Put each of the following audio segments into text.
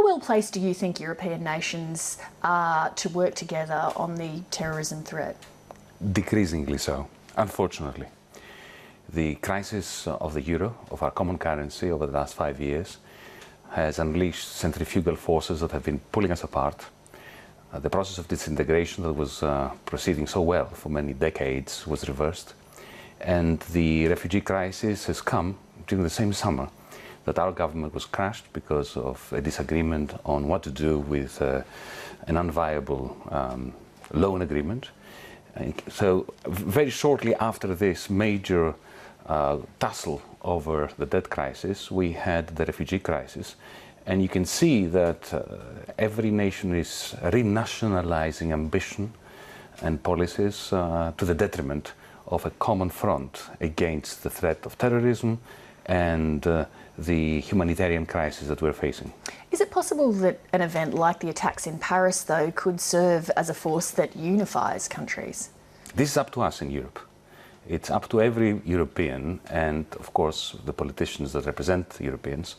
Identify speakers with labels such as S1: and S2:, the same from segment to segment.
S1: How well placed do you think European nations are to work together on the terrorism threat?
S2: Decreasingly so, unfortunately. The crisis of the euro, of our common currency over the last 5 years, has unleashed centrifugal forces that have been pulling us apart. The process of disintegration that was proceeding so well for many decades was reversed. And the refugee crisis has come during the same summer that our government was crashed because of a disagreement on what to do with an unviable loan agreement. So very shortly after this major tussle over the debt crisis, we had the refugee crisis. And you can see that every nation is renationalizing ambition and policies to the detriment of a common front against the threat of terrorism and the humanitarian crisis that we're facing.
S1: Is it possible that an event like the attacks in Paris, though, could serve as a force that unifies countries?
S2: This is up to us in Europe. It's up to every European and, of course, the politicians that represent Europeans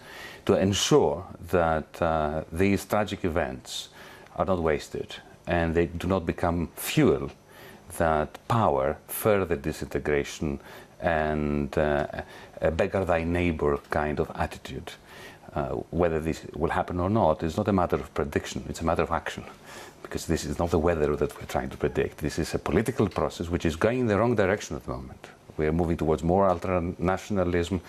S2: to ensure that these tragic events are not wasted and they do not become fuel that power further disintegration and a beggar thy neighbor kind of attitude. Whether this will happen or not is not a matter of prediction, it's a matter of action. Because this is not the weather that we're trying to predict. This is a political process which is going in the wrong direction at the moment. We are moving towards more ultra-nationalism,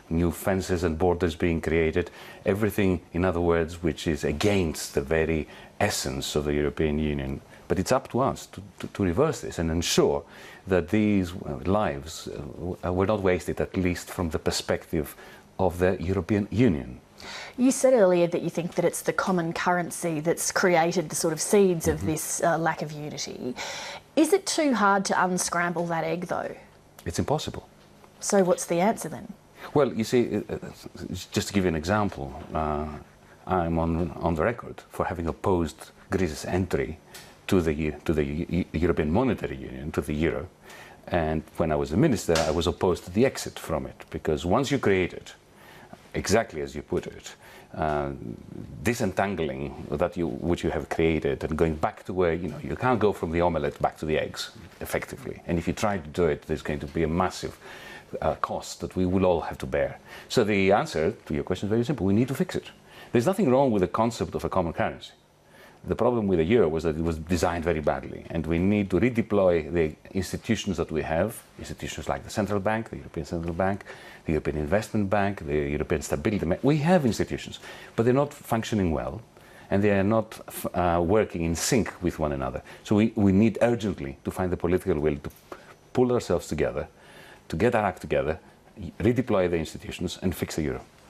S2: new fences and borders being created, everything, in other words, which is against the very essence of the European Union. But it's up to us to reverse this and ensure that these lives were not wasted, at least from the perspective of the European Union.
S1: You said earlier that you think that it's the common currency that's created the sort of seeds of this lack of unity. Is it too hard to unscramble that egg, though?
S2: It's impossible.
S1: So what's the answer then?
S2: Well, you see, just to give you an example, I'm on the record for having opposed Greece's entry to the European Monetary Union, to the euro. And when I was a minister, I was opposed to the exit from it, because once you create it, exactly as you put it, disentangling which you have created and going back to where, you can't go from the omelette back to the eggs, effectively. And if you try to do it, there's going to be a massive cost that we will all have to bear. So the answer to your question is very simple. We need to fix it. There's nothing wrong with the concept of a common currency. The problem with the euro was that it was designed very badly, and we need to redeploy the institutions that we have, institutions like the Central Bank, the European Central Bank, the European Investment Bank, the European Stability Bank. We have institutions, but they're not functioning well, and they are not working in sync with one another. So we need urgently to find the political will to pull ourselves together, to get our act together, redeploy the institutions, and fix the euro.